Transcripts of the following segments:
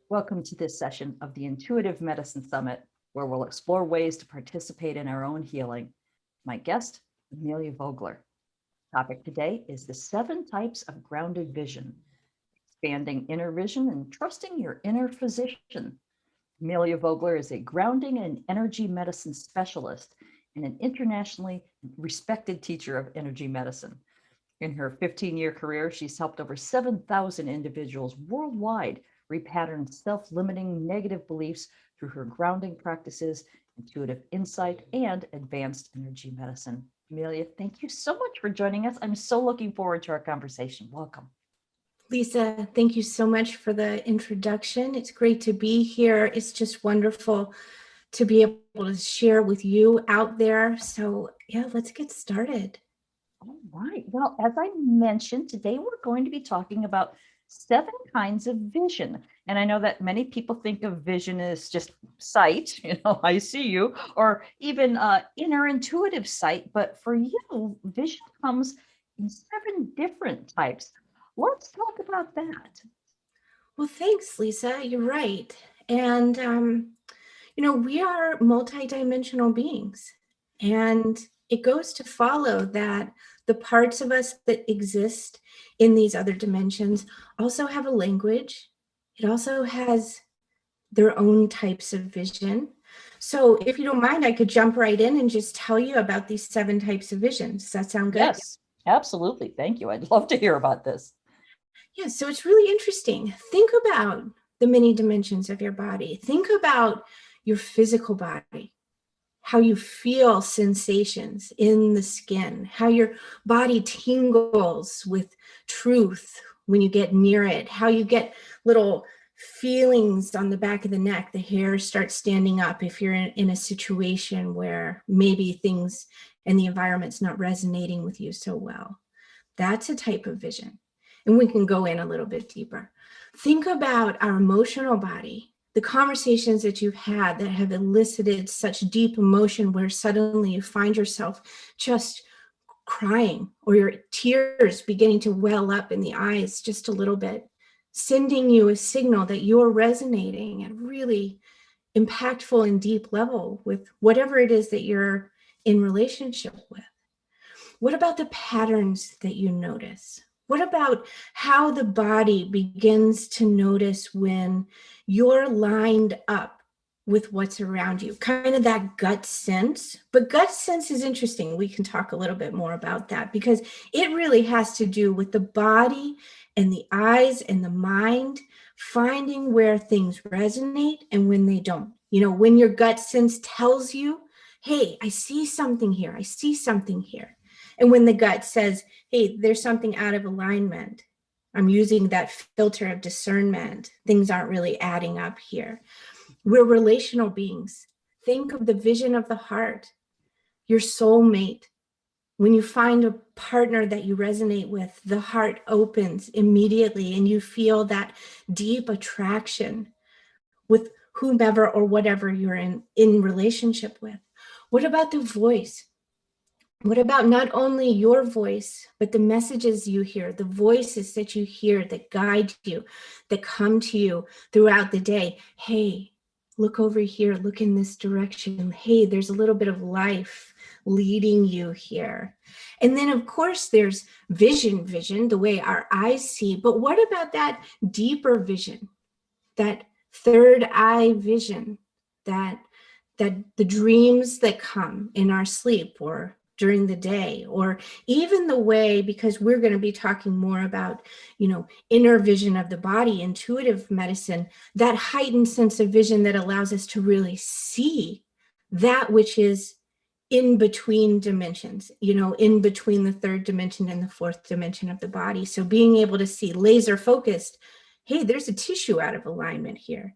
Welcome to this session of the Intuitive Medicine Summit, where we'll explore ways to participate in our own healing. My guest, Amelia Vogler. Topic today is the 7 types of grounded vision, expanding inner vision and trusting your inner physician. Amelia Vogler is a grounding and energy medicine specialist and an internationally respected teacher of energy medicine. In her 15-year career, she's helped over 7,000 individuals worldwide repattern self-limiting negative beliefs through her grounding practices, intuitive insight, and advanced energy medicine. Amelia, thank you so much for joining us. I'm so looking forward to our conversation. Welcome. Lisa, thank you so much for the introduction. It's great to be here. It's just wonderful to be able to share with you out there. So yeah, let's get started. All right. Well, as I mentioned, today we're going to be talking about 7 kinds of vision. And I know that many people think of vision as just sight, I see you, or even inner intuitive sight. But for you, vision comes in 7 different types. Let's talk about that. Well, thanks, Lisa. You're right. And, we are multidimensional beings. And it goes to follow that the parts of us that exist in these other dimensions also have a language. It also has their own types of vision. So if you don't mind, I could jump right in and just tell you about these 7 types of vision. Does that sound good? Yes, absolutely. Thank you. I'd love to hear about this. Yeah, so it's really interesting. Think about the many dimensions of your body. Think about your physical body, how you feel sensations in the skin, how your body tingles with truth when you get near it, how you get little feelings on the back of the neck, the hair starts standing up if you're in a situation where maybe things and the environment's not resonating with you so well. That's a type of vision. And we can go in a little bit deeper. Think about our emotional body, the conversations that you've had that have elicited such deep emotion where suddenly you find yourself just crying or your tears beginning to well up in the eyes just a little bit, sending you a signal that you're resonating at a really impactful and deep level with whatever it is that you're in relationship with. What about the patterns that you notice? What about how the body begins to notice when you're lined up with what's around you? Kind of that gut sense. But gut sense is interesting. We can talk a little bit more about that because it really has to do with the body and the eyes and the mind finding where things resonate and when they don't. When your gut sense tells you, hey, I see something here. I see something here. And when the gut says, hey, there's something out of alignment, I'm using that filter of discernment, things aren't really adding up here. We're relational beings. Think of the vision of the heart, your soulmate. When you find a partner that you resonate with, the heart opens immediately and you feel that deep attraction with whomever or whatever you're in relationship with. What about the voice? What about not only your voice, but the messages you hear, the voices that you hear that guide you, that come to you throughout the day? Hey, look over here, look in this direction. Hey, there's a little bit of life leading you here. And then of course there's vision, the way our eyes see, but what about that deeper vision, that third eye vision, that the dreams that come in our sleep or during the day, or even the way, because we're going to be talking more about, inner vision of the body, intuitive medicine, that heightened sense of vision that allows us to really see that which is in between dimensions, in between the 3rd dimension and the 4th dimension of the body. So being able to see laser focused, hey, there's a tissue out of alignment here.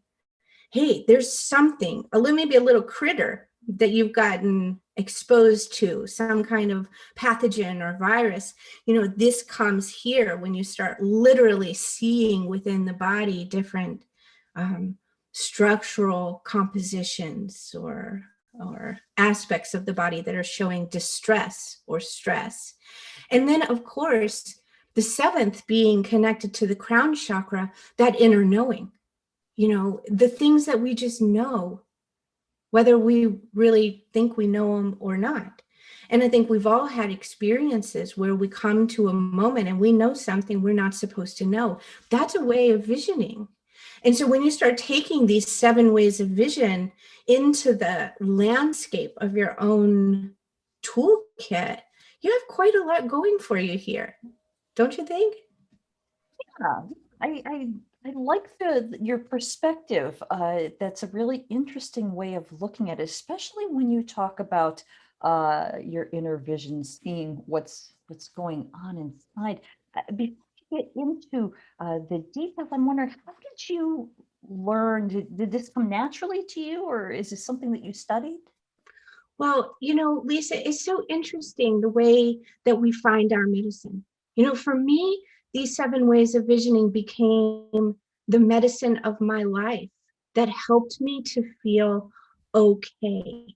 Hey, there's something, maybe a little critter that you've gotten exposed to, some kind of pathogen or virus. This comes here when you start literally seeing within the body different structural compositions or or aspects of the body that are showing distress or stress. And then, of course, the seventh being connected to the crown chakra, that inner knowing, the things that we just know, whether we really think we know them or not. And I think we've all had experiences where we come to a moment and we know something we're not supposed to know. That's a way of visioning. And so when you start taking these 7 ways of vision into the landscape of your own toolkit, you have quite a lot going for you here, don't you think? Yeah, I like your perspective. That's a really interesting way of looking at it, especially when you talk about your inner vision, seeing what's going on inside. Before you get into the details, I'm wondering, how did you learn? Did this come naturally to you, or is this something that you studied? Well, Lisa, it's so interesting the way that we find our medicine. For me, these 7 ways of visioning became the medicine of my life that helped me to feel okay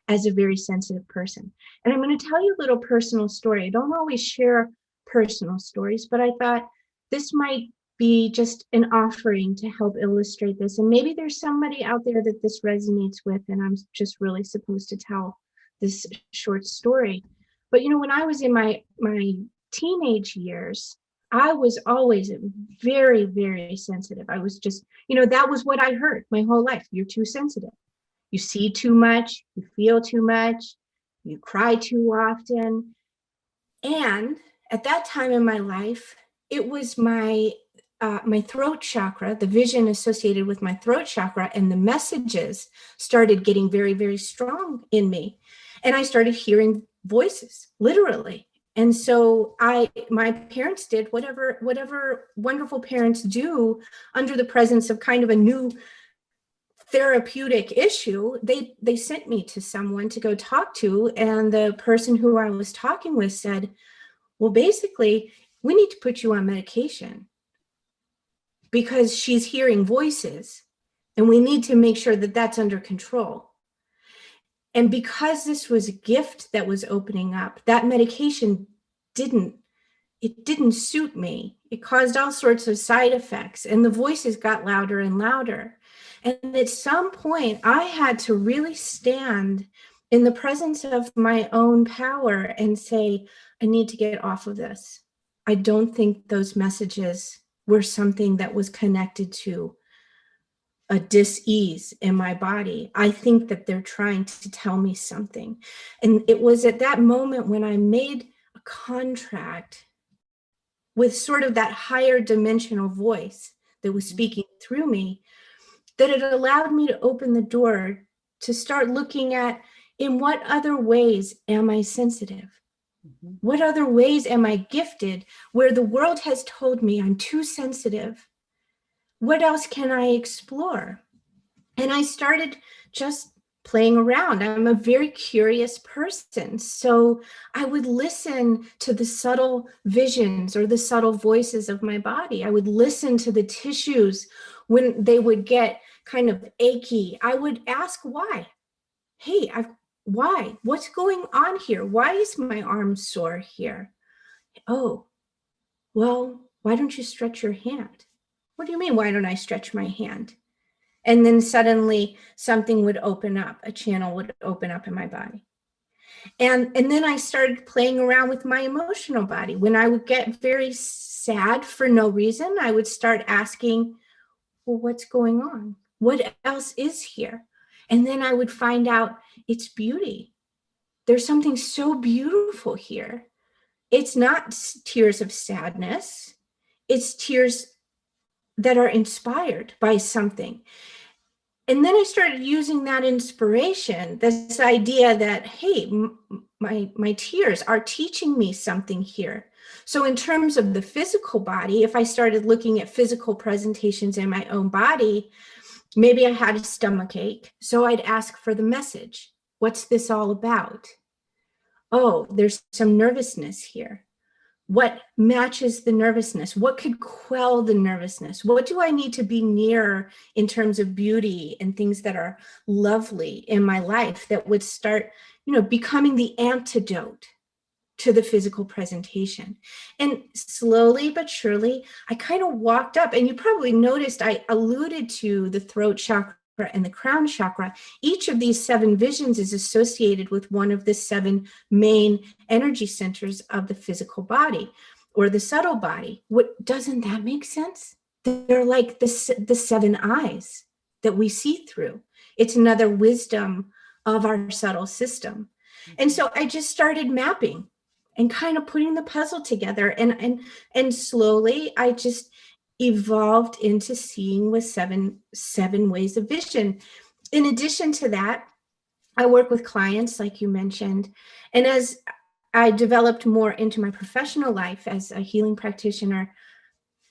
as a very sensitive person. And I'm going to tell you a little personal story. I don't always share personal stories, but I thought this might be just an offering to help illustrate this. And maybe there's somebody out there that this resonates with, and I'm just really supposed to tell this short story. But when I was in my teenage years, I was always very, very sensitive. I was just, that was what I heard my whole life. You're too sensitive. You see too much, you feel too much, you cry too often. And at that time in my life, it was my throat chakra, the vision associated with my throat chakra, and the messages started getting very, very strong in me. And I started hearing voices, literally. And so my parents did whatever wonderful parents do under the presence of kind of a new therapeutic issue. They sent me to someone to go talk to, and the person who I was talking with said, well, basically, we need to put you on medication because she's hearing voices, and we need to make sure that that's under control. And because this was a gift that was opening up, that medication didn't suit me. It caused all sorts of side effects, and the voices got louder and louder. And at some point, I had to really stand in the presence of my own power and say, I need to get off of this. I don't think those messages were something that was connected to a dis-ease in my body. I think that they're trying to tell me something. And it was at that moment when I made a contract with sort of that higher dimensional voice that was speaking through me, that it allowed me to open the door to start looking at, in what other ways am I sensitive? Mhm. What other ways am I gifted where the world has told me I'm too sensitive? What else can I explore? And I started just playing around. I'm a very curious person. So I would listen to the subtle visions or the subtle voices of my body. I would listen to the tissues when they would get kind of achy. I would ask why. Hey, why? What's going on here? Why is my arm sore here? Oh, well, why don't you stretch your hand? What do you mean, why don't I stretch my hand? And then suddenly something would open up, a channel would open up in my body. And then I started playing around with my emotional body. When I would get very sad for no reason, I would start asking, well, what's going on? What else is here? And then I would find out it's beauty. There's something so beautiful here. It's not tears of sadness. It's tears that are inspired by something. And then I started using that inspiration, this idea that, hey, my tears are teaching me something here. So in terms of the physical body, if I started looking at physical presentations in my own body, maybe I had a stomach ache. So I'd ask for the message. What's this all about? Oh, there's some nervousness here. What matches the nervousness? What could quell the nervousness? What do I need to be near in terms of beauty and things that are lovely in my life that would start, becoming the antidote to the physical presentation? And slowly but surely, I kind of walked up, and you probably noticed I alluded to the throat chakra and the crown chakra. Each of these 7 visions is associated with one of the 7 main energy centers of the physical body or the subtle body. Doesn't that make sense? They're like the 7 eyes that we see through. It's another wisdom of our subtle system. And so I just started mapping and kind of putting the puzzle together, and slowly I just evolved into seeing with seven ways of vision. In addition to that, I work with clients, like you mentioned, and as I developed more into my professional life as a healing practitioner,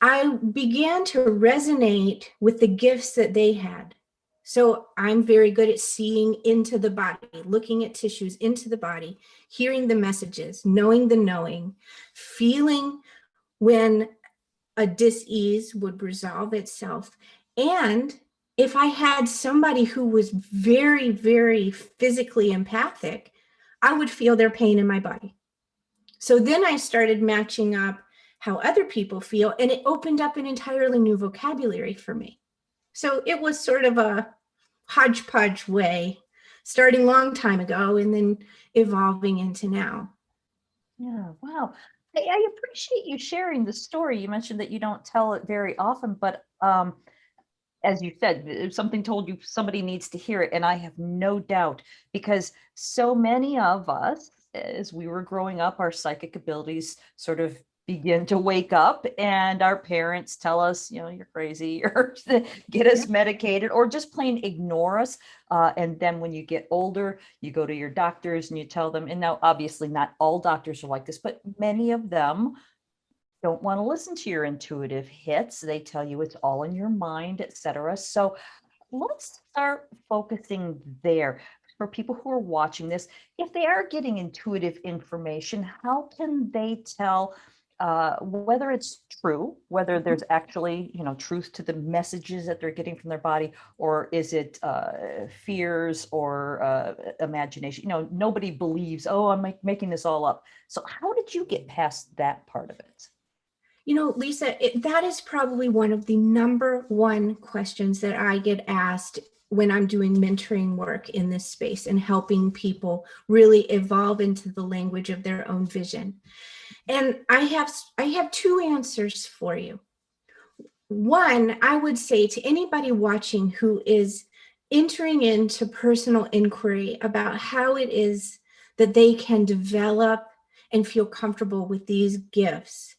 I began to resonate with the gifts that they had. So I'm very good at seeing into the body, looking at tissues into the body, hearing the messages, knowing the knowing, feeling when a dis-ease would resolve itself. And if I had somebody who was very, very physically empathic, I would feel their pain in my body. So then I started matching up how other people feel, and it opened up an entirely new vocabulary for me. So it was sort of a hodgepodge way, starting a long time ago and then evolving into now. Yeah, wow. I appreciate you sharing the story. You mentioned that you don't tell it very often, but as you said, if something told you, somebody needs to hear it. And I have no doubt, because so many of us, as we were growing up, our psychic abilities sort of begin to wake up, and our parents tell us, you're crazy, or get us medicated, or just plain ignore us. And then when you get older, you go to your doctors and you tell them, and now obviously not all doctors are like this, but many of them don't want to listen to your intuitive hits. They tell you it's all in your mind, etc. So let's start focusing there. For people who are watching this, if they are getting intuitive information, how can they tell whether it's true, whether there's actually, truth to the messages that they're getting from their body, or is it fears or imagination? Nobody believes, oh, I'm making this all up. So how did you get past that part of it? Lisa, that is probably one of the number one questions that I get asked when I'm doing mentoring work in this space and helping people really evolve into the language of their own vision. And I have 2 answers for you. One, I would say to anybody watching who is entering into personal inquiry about how it is that they can develop and feel comfortable with these gifts,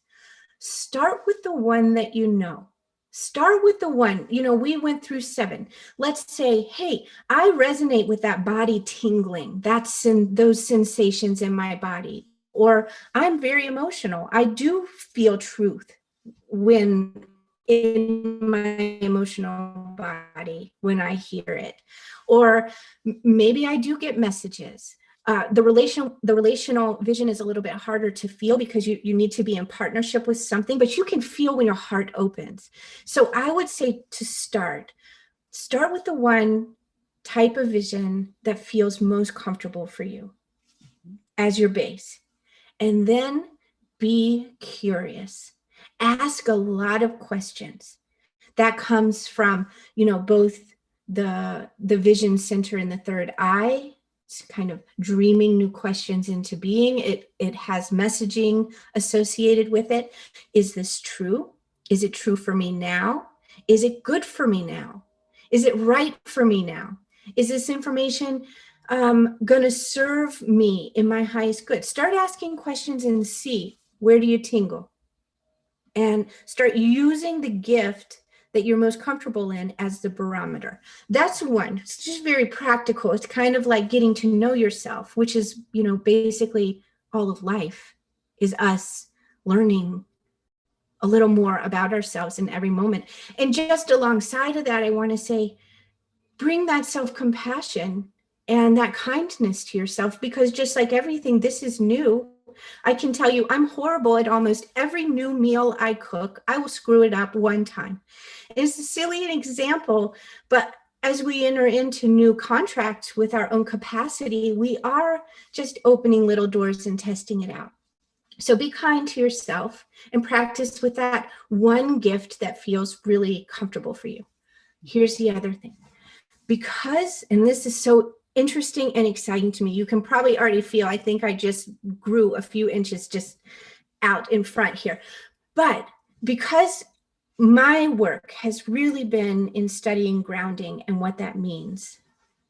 start with the one that you know. Start with the one, we went through 7. Let's say, hey, I resonate with that body tingling, those sensations in my body. Or I'm very emotional. I do feel truth when in my emotional body when I hear it. Or maybe I do get messages. The relational vision is a little bit harder to feel because you need to be in partnership with something, but you can feel when your heart opens. So I would say to start with the one type of vision that feels most comfortable for you as your base. And then be curious. Ask a lot of questions. That comes from, both the vision center in the third eye. It's kind of dreaming new questions into being. It has messaging associated with it. Is this true? Is it true for me now? Is it good for me now? Is it right for me now? Is this information going to serve me in my highest good? Start asking questions and see, where do you tingle? And start using the gift that you're most comfortable in as the barometer. That's one. It's just very practical. It's kind of like getting to know yourself, which is, basically all of life is us learning a little more about ourselves in every moment. And just alongside of that, I want to say, bring that self-compassion and that kindness to yourself, because just like everything, this is new. I can tell you I'm horrible at almost every new meal I cook. I will screw it up one time. It's a silly example, but as we enter into new contracts with our own capacity, we are just opening little doors and testing it out. So be kind to yourself and practice with that one gift that feels really comfortable for you. Here's the other thing. Because, and this is so interesting and exciting to me, you can probably already feel, I think I just grew a few inches just out in front here. But because my work has really been in studying grounding and what that means,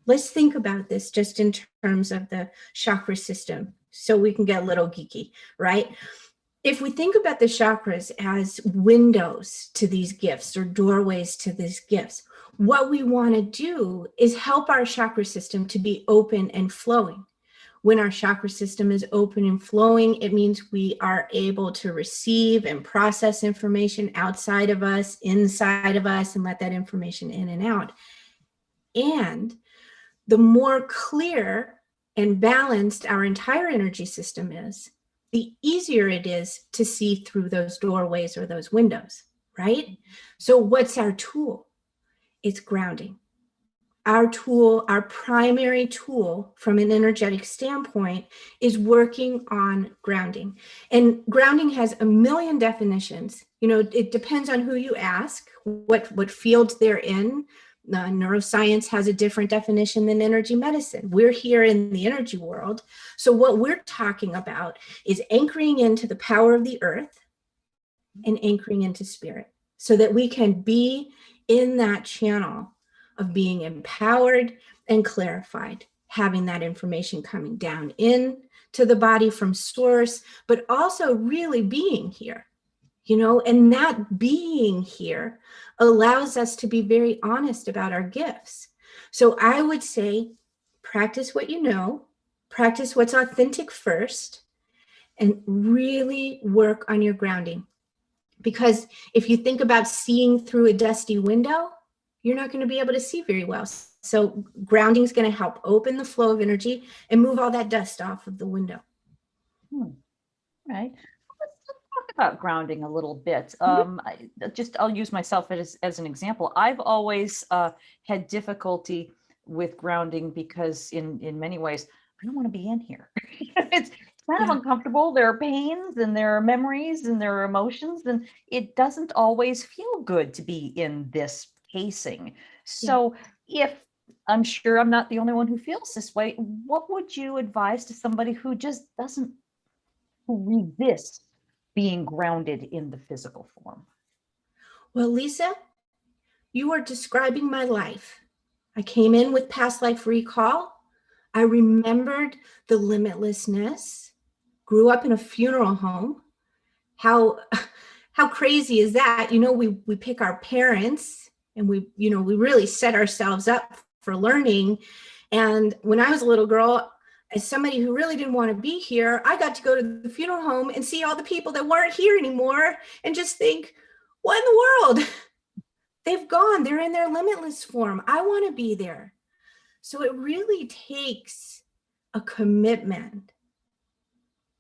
let's think about this just in terms of the chakra system so we can get a little geeky, right? If we think about the chakras as windows to these gifts or doorways to these gifts, what we want to do is help our chakra system to be open and flowing. When our chakra system is open and flowing, it means we are able to receive and process information outside of us, inside of us, and let that information in and out. And the more clear and balanced our entire energy system is, the easier it is to see through those doorways or those windows, right? So what's our tool? It's grounding. Our tool, our primary tool from an energetic standpoint is working on grounding. And grounding has a million definitions. You know, it depends on who you ask, what field they're in. Neuroscience has a different definition than energy medicine. We're here in the energy world. So what we're talking about is anchoring into the power of the earth and anchoring into spirit so that we can be in that channel of being empowered and clarified, having that information coming down in to the body from source, but also really being here. You know, and that being here allows us to be very honest about our gifts. So I would say, practice what you know, practice what's authentic first, and really work on your grounding. Because if you think about seeing through a dusty window, you're not going to be able to see very well. So grounding is going to help open the flow of energy and move all that dust off of the window. Right. Let's talk about grounding a little bit. I'll use myself as an example. I've always had difficulty with grounding because in many ways, I don't want to be in here. It's kind of uncomfortable. There are pains and there are memories and there are emotions, and it doesn't always feel good to be in this casing. So if I'm sure I'm not the only one who feels this way, what would you advise to somebody who just doesn't, who resists being grounded in the physical form? Well, Lisa, you are describing my life. I came in with past life recall. I remembered the limitlessness, grew up in a funeral home. How crazy is that? You know, we pick our parents and we really set ourselves up for learning. And when I was a little girl, as somebody who really didn't want to be here, I got to go to the funeral home and see all the people that weren't here anymore and just think, what in the world? They've gone. They're in their limitless form. I want to be there. So it really takes a commitment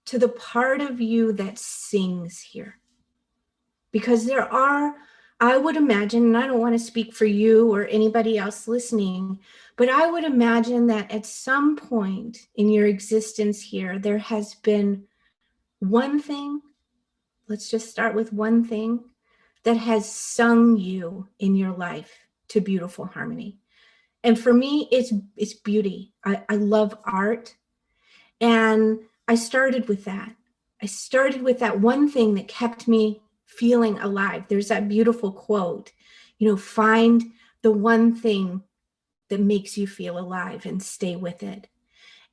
to the part of you that sings here. Because there are, I would imagine, and I don't want to speak for you or anybody else listening, but I would imagine that at some point in your existence here, there has been one thing, let's just start with one thing, that has sung you in your life to beautiful harmony. And for me, it's beauty. I love art. And I started with that. I started with that one thing that kept me feeling alive. There's that beautiful quote, find the one thing that makes you feel alive and stay with it.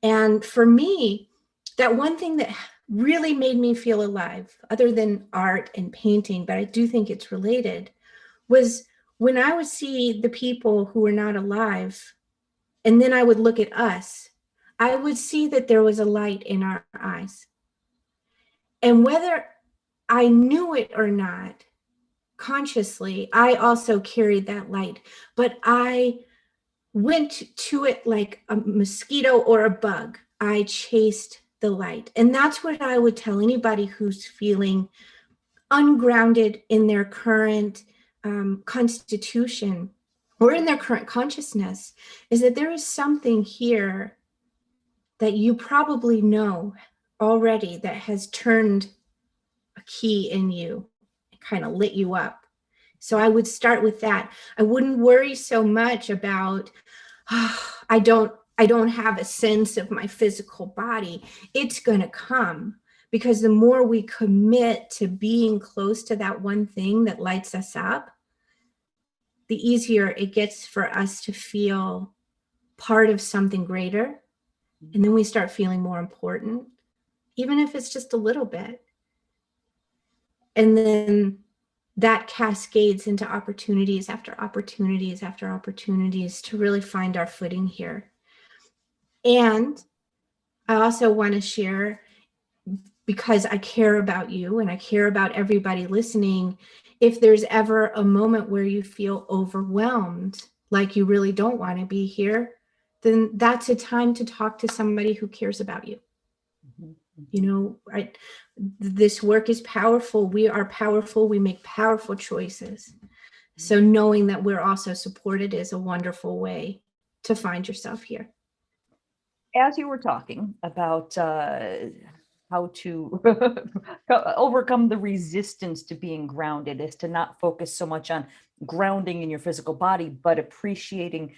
And for me, that one thing that really made me feel alive, other than art and painting, but I do think it's related, was when I would see the people who were not alive, and then I would look at us, I would see that there was a light in our eyes. And whether I knew it or not, consciously, I also carried that light, but I went to it like a mosquito or a bug. I chased the light. And that's what I would tell anybody who's feeling ungrounded in their current constitution or in their current consciousness, is that there is something here that you probably know already that has turned a key in you, kind of lit you up. So I would start with that. I wouldn't worry so much about, oh, I don't have a sense of my physical body. It's going to come, because the more we commit to being close to that one thing that lights us up, the easier it gets for us to feel part of something greater. And then we start feeling more important, even if it's just a little bit. And then that cascades into opportunities after opportunities after opportunities to really find our footing here. And I also want to share, because I care about you and I care about everybody listening, if there's ever a moment where you feel overwhelmed, like you really don't want to be here, then that's a time to talk to somebody who cares about you. You know, right? This work is powerful. We are powerful. We make powerful choices. So knowing that we're also supported is a wonderful way to find yourself here. As you were talking about how to overcome the resistance to being grounded, is to not focus so much on grounding in your physical body, but appreciating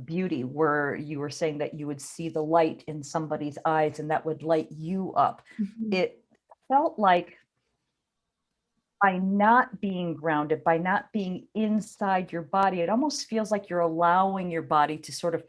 beauty, where you were saying that you would see the light in somebody's eyes and that would light you up. It felt like by not being grounded, by not being inside your body, it almost feels like you're allowing your body to sort of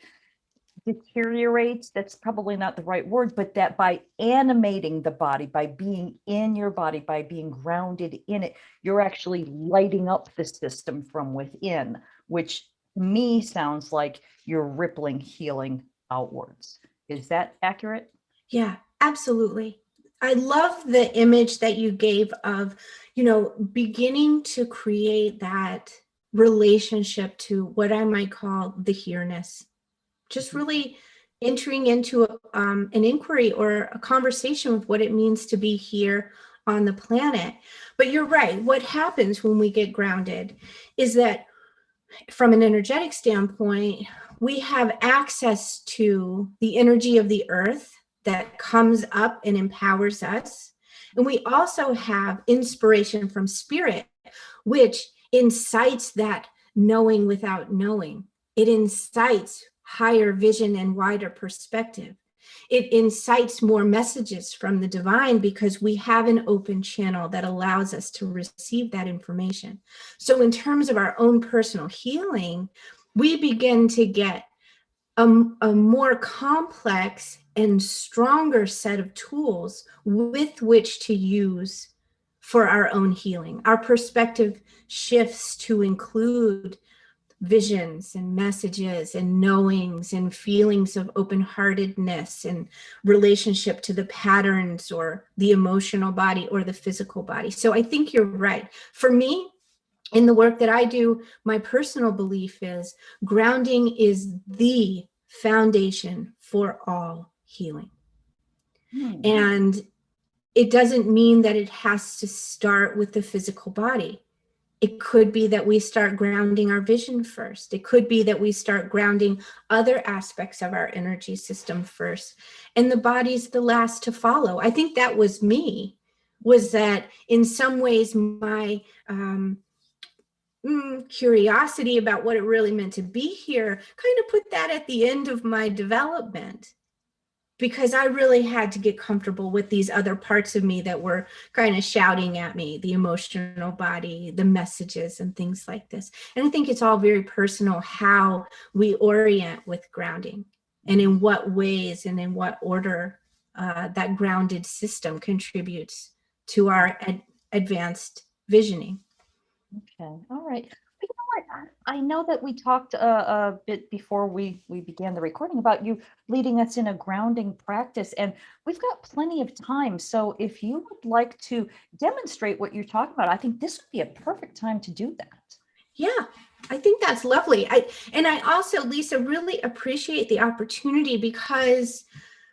deteriorate. That's probably not the right word, but that by animating the body, by being in your body, by being grounded in it, you're actually lighting up the system from within, which to me sounds like you're rippling healing outwards. Is that accurate? Yeah, absolutely. I love the image that you gave of, you know, beginning to create that relationship to what I might call the here-ness. Just really entering into an inquiry or a conversation with what it means to be here on the planet. But you're right. What happens when we get grounded is that from an energetic standpoint, we have access to the energy of the earth that comes up and empowers us. And we also have inspiration from spirit, which incites that knowing without knowing. It incites higher vision and wider perspective. It incites more messages from the divine because we have an open channel that allows us to receive that information. So in terms of our own personal healing, we begin to get a more complex and stronger set of tools with which to use for our own healing. Our perspective shifts to include visions and messages and knowings and feelings of open-heartedness and relationship to the patterns or the emotional body or the physical body. So I think you're right. For me, in the work that I do, my personal belief is grounding is the foundation for all healing. And it doesn't mean that it has to start with the physical body. It could be that we start grounding our vision first. It could be that we start grounding other aspects of our energy system first, and the body's the last to follow. I think that was me, was that in some ways my curiosity about what it really meant to be here kind of put that at the end of my development, because I really had to get comfortable with these other parts of me that were kind of shouting at me, the emotional body, the messages and things like this. And I think it's all very personal how we orient with grounding and in what ways and in what order that grounded system contributes to our advanced visioning. Okay. All right. But you know what? I know that we talked a bit before we began the recording about you leading us in a grounding practice, and we've got plenty of time. So if you would like to demonstrate what you're talking about, I think this would be a perfect time to do that. Yeah, I think that's lovely. I also, Lisa, really appreciate the opportunity, because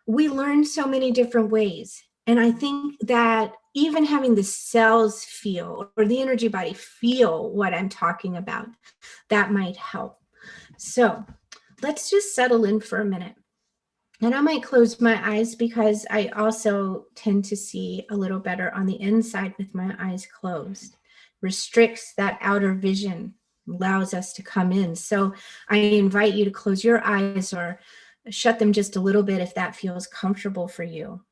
we learn so many different ways. And I think that even having the cells feel, or the energy body feel what I'm talking about, that might help. So let's just settle in for a minute. And I might close my eyes because I also tend to see a little better on the inside with my eyes closed. Restricts that outer vision, allows us to come in. So I invite you to close your eyes or shut them just a little bit if that feels comfortable for you,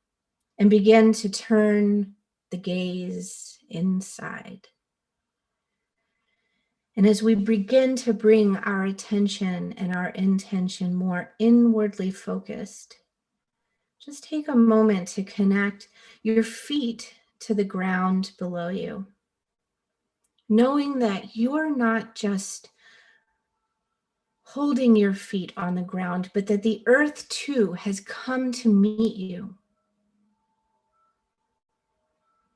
and begin to turn the gaze inside. And as we begin to bring our attention and our intention more inwardly focused, just take a moment to connect your feet to the ground below you, knowing that you're not just holding your feet on the ground, but that the earth too has come to meet you.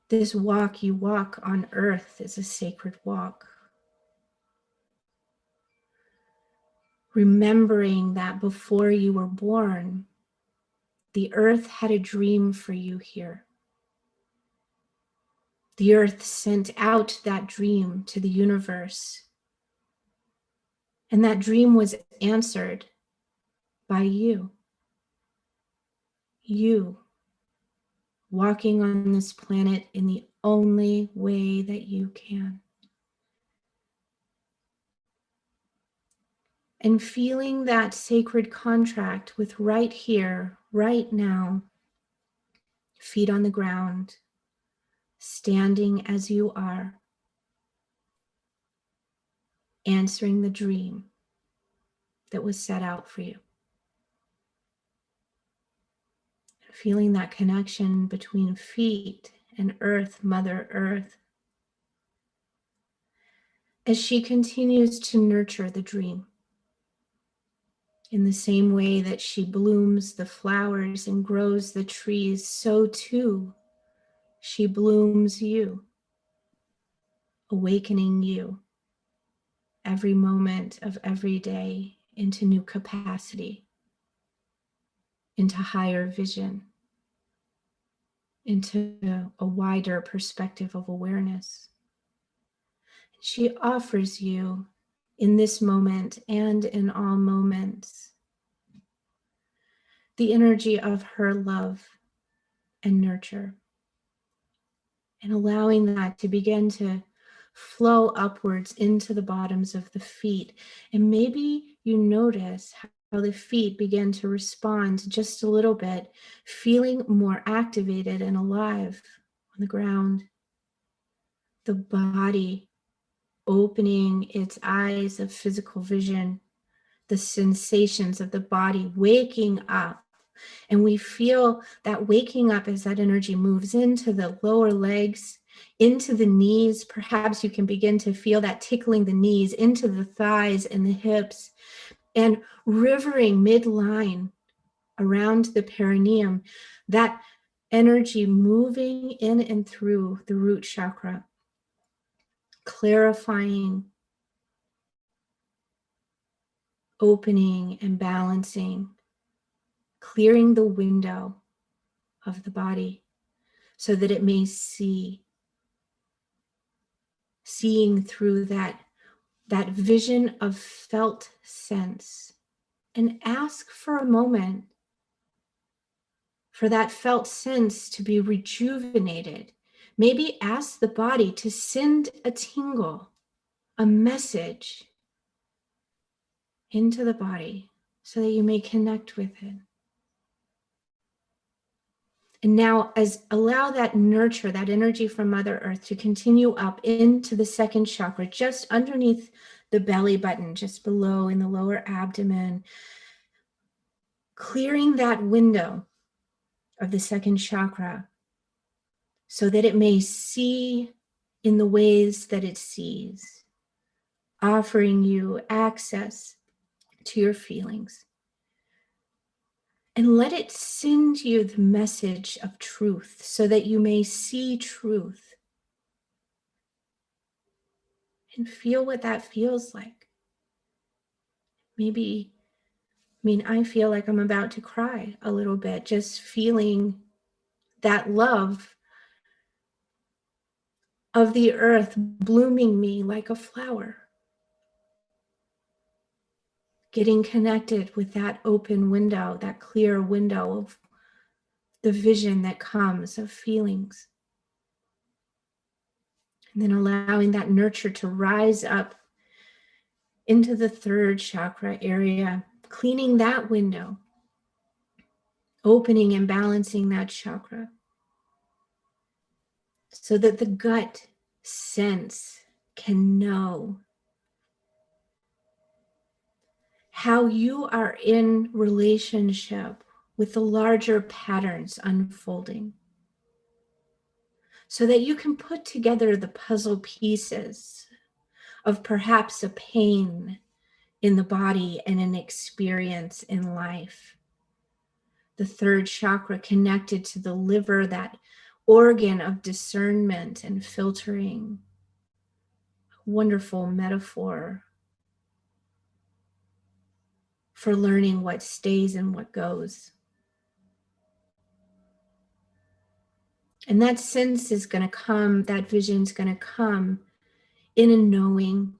This walk you walk on earth is a sacred walk. Remembering that before you were born, the earth had a dream for you here. The earth sent out that dream to the universe. And that dream was answered by you. You walking on this planet in the only way that you can. And feeling that sacred contract with right here, right now, feet on the ground, standing as you are, answering the dream that was set out for you. Feeling that connection between feet and earth, Mother Earth, as she continues to nurture the dream. In the same way that she blooms the flowers and grows the trees, so too she blooms you, awakening you every moment of every day into new capacity, into higher vision, into a wider perspective of awareness. She offers you in this moment and in all moments the energy of her love and nurture, and allowing that to begin to flow upwards into the bottoms of the feet. And maybe you notice how the feet begin to respond just a little bit, feeling more activated and alive on the ground. The body opening its eyes of physical vision, the sensations of the body waking up. And we feel that waking up as that energy moves into the lower legs, into the knees. Perhaps you can begin to feel that tickling the knees, into the thighs and the hips, and rivering midline around the perineum, that energy moving in and through the root chakra, clarifying, opening and balancing, clearing the window of the body so that it may see, seeing through that vision of felt sense. And ask for a moment for that felt sense to be rejuvenated. Maybe ask the body to send a tingle, a message into the body so that you may connect with it. And now, allow that nurture, that energy from Mother Earth to continue up into the second chakra, just underneath the belly button, just below in the lower abdomen, clearing that window of the second chakra so that it may see in the ways that it sees, offering you access to your feelings. And let it send you the message of truth so that you may see truth and feel what that feels like. Maybe mean, I feel like I'm about to cry a little bit, just feeling that love of the earth blooming me like a flower. Getting connected with that open window, that clear window of the vision that comes of feelings. And then allowing that nurture to rise up into the third chakra area, cleaning that window, opening and balancing that chakra so that the gut sense can know how you are in relationship with the larger patterns unfolding, so that you can put together the puzzle pieces of perhaps a pain in the body and an experience in life. The third chakra connected to the liver, that organ of discernment and filtering. Wonderful metaphor for learning what stays and what goes. And that sense is going to come, that vision is going to come in a knowing,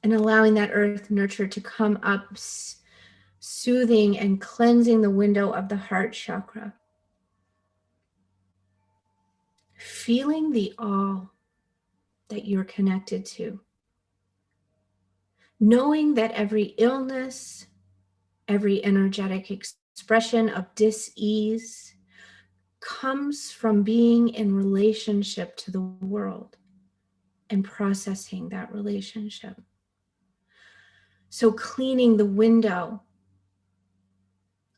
and allowing that earth nurture to come up, soothing and cleansing the window of the heart chakra. Feeling the all that you're connected to. Knowing that every illness, every energetic expression of dis-ease comes from being in relationship to the world and processing that relationship. So cleaning the window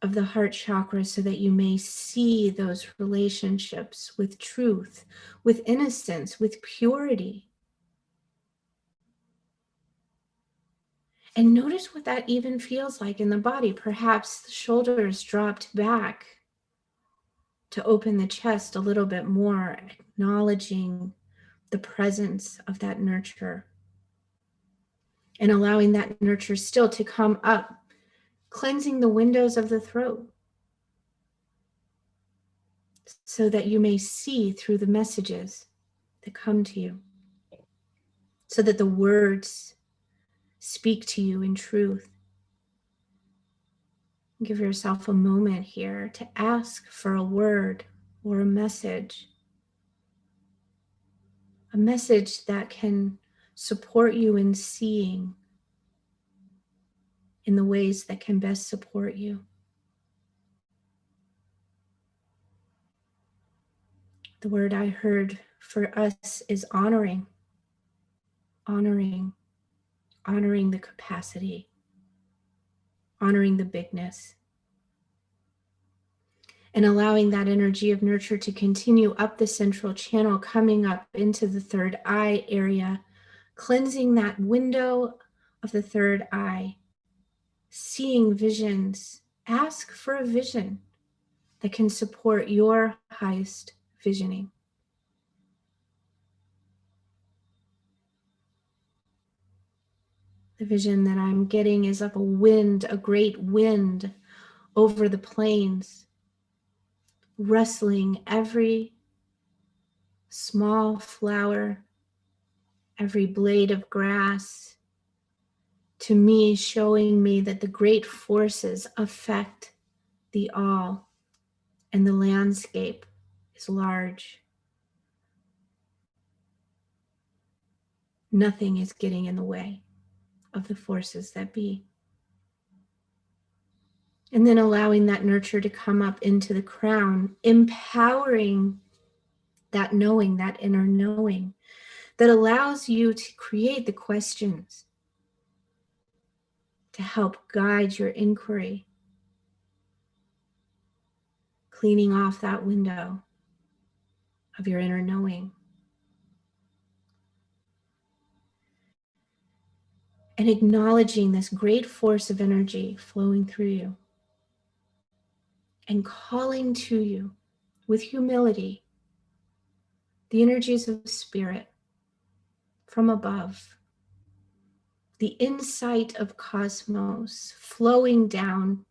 of the heart chakra so that you may see those relationships with truth, with innocence, with purity. And notice what that even feels like in the body. Perhaps the shoulders dropped back to open the chest a little bit more, acknowledging the presence of that nurture and allowing that nurture still to come up, cleansing the windows of the throat so that you may see through the messages that come to you, so that the words speak to you in truth. Give yourself a moment here to ask for a word or a message that can support you in seeing in the ways that can best support you. The word I heard for us is honoring, honoring, honoring the capacity, honoring the bigness, and allowing that energy of nurture to continue up the central channel, coming up into the third eye area, cleansing that window of the third eye, seeing visions. Ask for a vision that can support your highest visioning. The vision that I'm getting is of a wind, a great wind over the plains, rustling every small flower, every blade of grass, to me, showing me that the great forces affect the all, and the landscape is large. Nothing is getting in the way of the forces that be. And then allowing that nurture to come up into the crown, empowering that knowing, that inner knowing, that allows you to create the questions to help guide your inquiry, cleaning off that window of your inner knowing. And acknowledging this great force of energy flowing through you and calling to you with humility the energies of spirit from above, the insight of cosmos flowing down,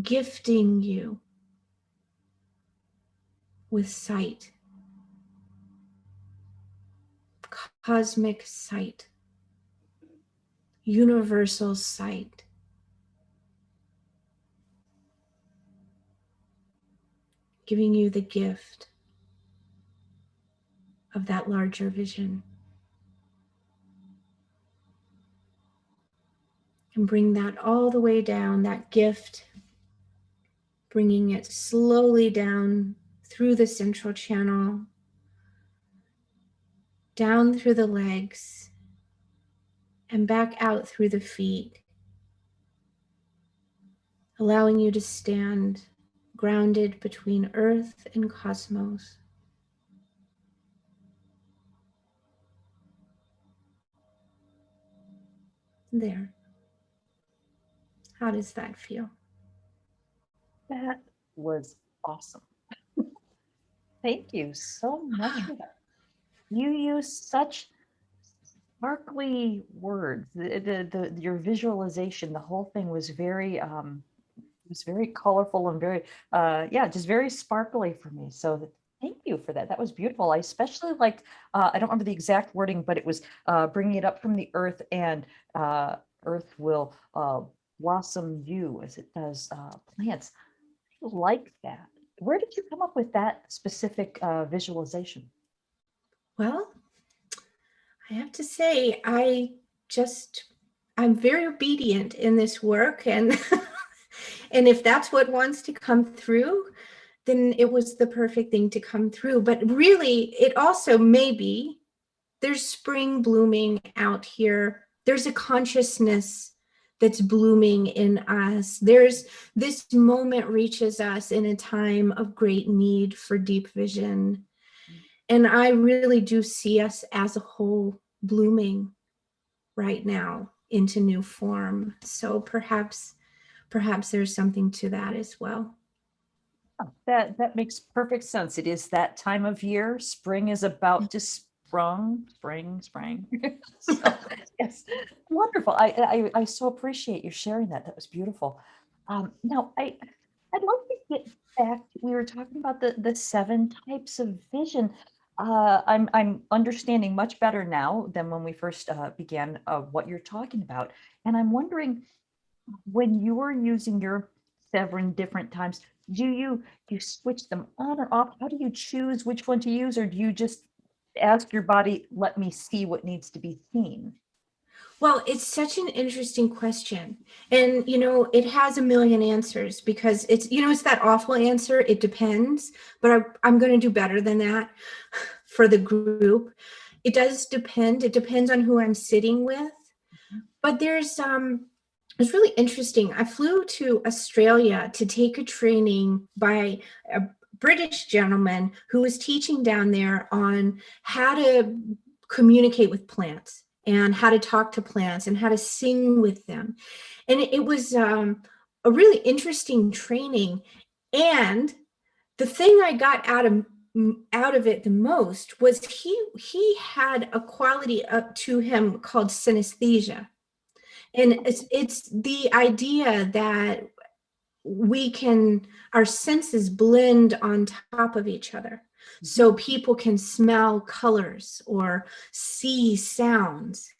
gifting you with sight, cosmic sight, universal sight. Giving you the gift of that larger vision. And bring that all the way down, that gift, bringing it slowly down through the central channel, down through the legs, and back out through the feet, allowing you to stand grounded between earth and cosmos. There. How does that feel? That was awesome. Thank you so much for that. You use such sparkly words. Your visualization, the whole thing was very colorful and very just very sparkly for me. So thank you for that. That was beautiful. I especially liked, I don't remember the exact wording, but it was bringing it up from the earth, and earth will blossom you as it does plants. I like that. Where did you come up with that specific visualization? Well, I have to say, I'm very obedient in this work, and and if that's what wants to come through, then it was the perfect thing to come through. But really, it also maybe there's spring blooming out here. There's a consciousness that's blooming in us. There's this moment reaches us in a time of great need for deep vision. And I really do see us as a whole blooming right now into new form. So perhaps there's something to that as well. Oh, that makes perfect sense. It is that time of year. Spring is about to spring. So, yes, wonderful. I so appreciate you sharing that. That was beautiful. Now I'd love to get back. We were talking about the 7 types of vision. I'm understanding much better now than when we first began what you're talking about, and I'm wondering, when you were using your 7 different times, do you switch them on or off? How do you choose which one to use, or do you just ask your body, let me see what needs to be seen? Well, it's such an interesting question. And, it has a million answers because it's that awful answer. It depends, but I'm going to do better than that for the group. It does depend. It depends on who I'm sitting with. But it's really interesting. I flew to Australia to take a training by a British gentleman who was teaching down there on how to communicate with plants and how to talk to plants and how to sing with them. And it was a really interesting training. And the thing I got out of it the most was he had a quality up to him called synesthesia. And it's the idea that our senses blend on top of each other. So people can smell colors or see sounds.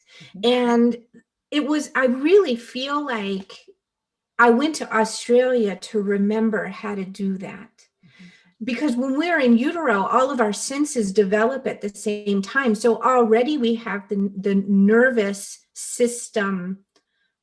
And I really feel like I went to Australia to remember how to do that. Because when we're in utero, all of our senses develop at the same time. So already we have the nervous system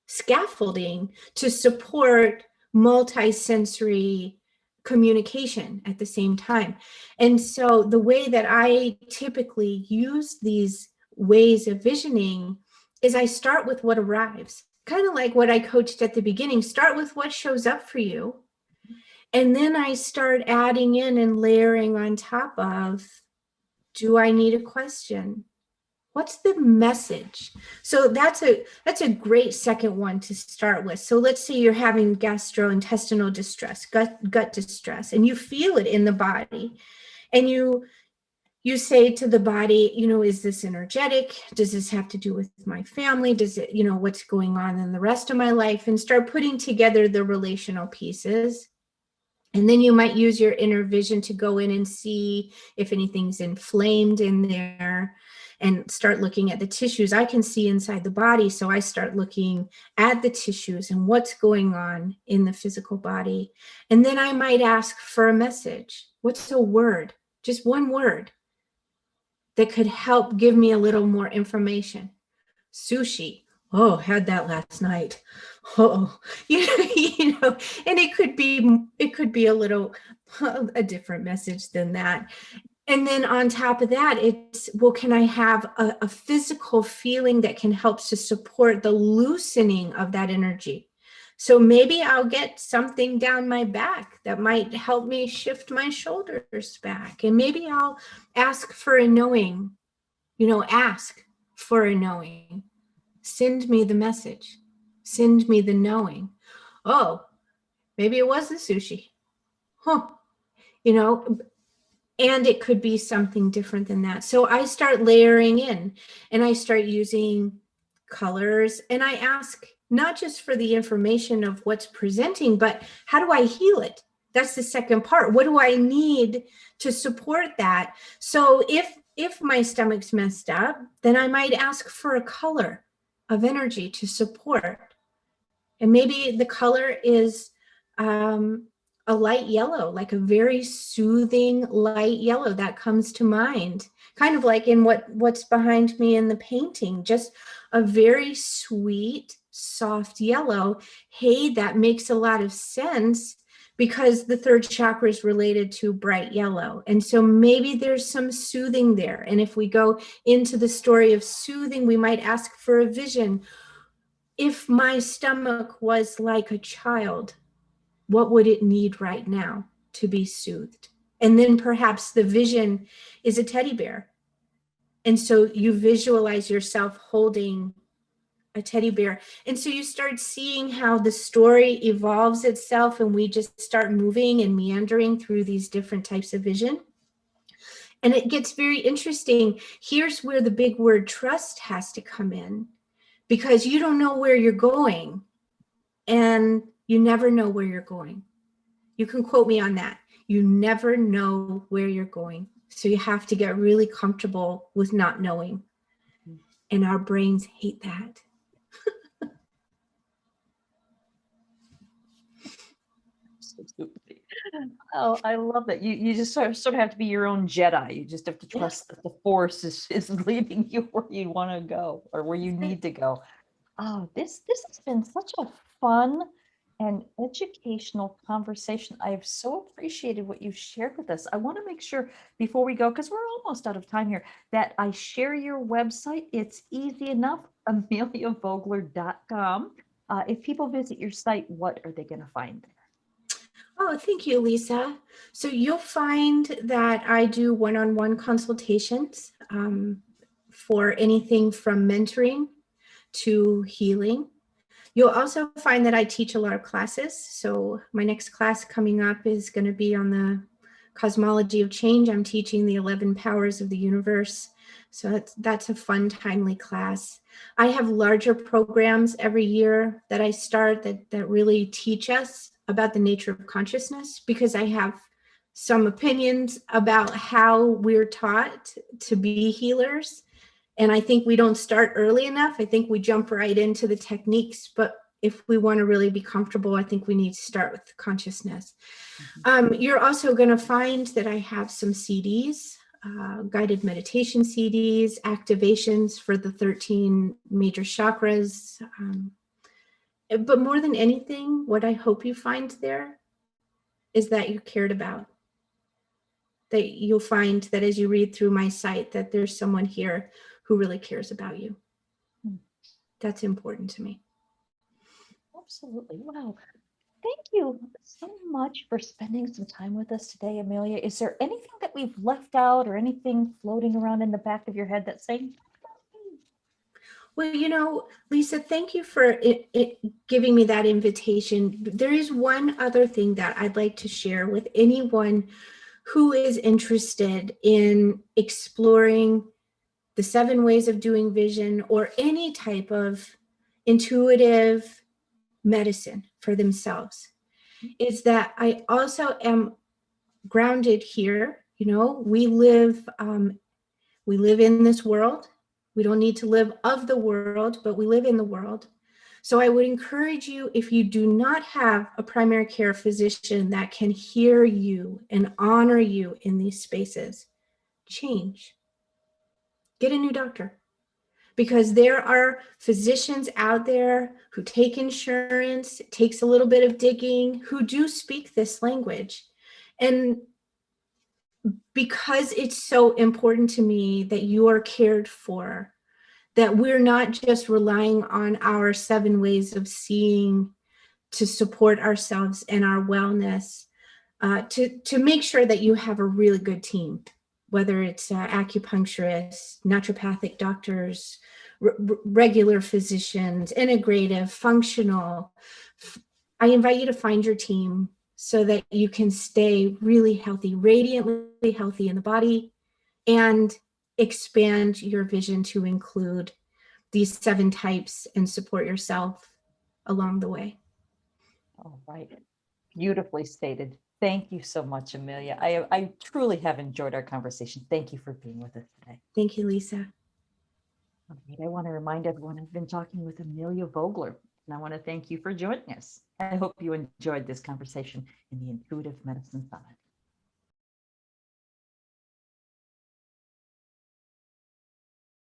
scaffolding to support multisensory communication at the same time. And so the way that I typically use these ways of visioning is I start with what arrives, kind of like what I coached at the beginning. Start with what shows up for you. And then I start adding in and layering on top of, do I need a question? What's the message? So that's a great second one to start with. So let's say you're having gastrointestinal distress, gut distress, and you feel it in the body, and you you say to the body, is this energetic? Does this have to do with my family? Does it, what's going on in the rest of my life? And start putting together the relational pieces. And then you might use your inner vision to go in and see if anything's inflamed in there, and start looking at the tissues. I can see inside the body, so I start looking at the tissues and what's going on in the physical body. And then I might ask for a message. What's a word? Just one word that could help give me a little more information. Sushi. Oh, had that last night. Oh, and it could be a little a different message than that. And then on top of that, it's, well, can I have a physical feeling that can help to support the loosening of that energy? So maybe I'll get something down my back that might help me shift my shoulders back. And maybe I'll ask for a knowing, ask for a knowing. Send me the message. Send me the knowing. Oh, maybe it was the sushi. Huh. And it could be something different than that. So I start layering in, and I start using colors, and I ask not just for the information of what's presenting, but how do I heal it? That's the second part. What do I need to support that? So if my stomach's messed up, then I might ask for a color of energy to support. And maybe the color is a light yellow, like a very soothing light yellow that comes to mind, kind of like in what's behind me in the painting, just a very sweet, soft yellow. Hey, that makes a lot of sense because the third chakra is related to bright yellow. And so maybe there's some soothing there. And if we go into the story of soothing, we might ask for a vision. If my stomach was like a child, what would it need right now to be soothed? And then perhaps the vision is a teddy bear. And so you visualize yourself holding a teddy bear. And so you start seeing how the story evolves itself, and we just start moving and meandering through these different types of vision. And it gets very interesting. Here's where the big word trust has to come in, because you don't know where you're going, and you never know where you're going. You can quote me on that. You never know where you're going. So you have to get really comfortable with not knowing. And our brains hate that. Oh, I love that. You just sort of have to be your own Jedi. You just have to trust that the Force is leading you where you want to go or where you need to go. Oh, this has been such a fun and educational conversation. I've so appreciated what you've shared with us. I want to make sure before we go, because we're almost out of time here, that I share your website. It's easy enough, ameliavogler.com. If people visit your site, what are they going to find? Oh, thank you, Lisa. So you'll find that I do one-on-one consultations for anything from mentoring to healing. You'll also find that I teach a lot of classes. So my next class coming up is going to be on the Cosmology of Change. I'm teaching the 11 powers of the universe. So that's a fun, timely class. I have larger programs every year that I start that really teach us about the nature of consciousness, because I have some opinions about how we're taught to be healers. And I think we don't start early enough. I think we jump right into the techniques. But if we want to really be comfortable, I think we need to start with consciousness. You're also going to find that I have some CDs, guided meditation CDs, activations for the 13 major chakras. But more than anything, what I hope you find there is that you're cared about. That you'll find that as you read through my site, that there's someone here who really cares about you. That's important to me. Absolutely. Wow. Thank you so much for spending some time with us today, Amelia. Is there anything that we've left out or anything floating around in the back of your head that's saying? Well, Lisa, thank you for giving me that invitation. There is one other thing that I'd like to share with anyone who is interested in exploring the 7 ways of doing vision or any type of intuitive medicine for themselves, is that I also am grounded here. You know, we live in this world. We don't need to live of the world, but we live in the world. So I would encourage you, if you do not have a primary care physician that can hear you and honor you in these spaces, change. Get a new doctor. Because there are physicians out there who take insurance, it takes a little bit of digging, who do speak this language. And because it's so important to me that you are cared for, that we're not just relying on our 7 ways of seeing to support ourselves and our wellness, to make sure that you have a really good team, whether it's acupuncturists, naturopathic doctors, regular physicians, integrative, functional. I invite you to find your team so that you can stay really healthy, radiantly healthy in the body, and expand your vision to include these 7 types and support yourself along the way. All right. Beautifully stated. Thank you so much, Amelia. I truly have enjoyed our conversation. Thank you for being with us today. Thank you, Lisa. All right, I want to remind everyone I've been talking with Amelia Vogler, and I want to thank you for joining us. I hope you enjoyed this conversation in the Intuitive Medicine Summit.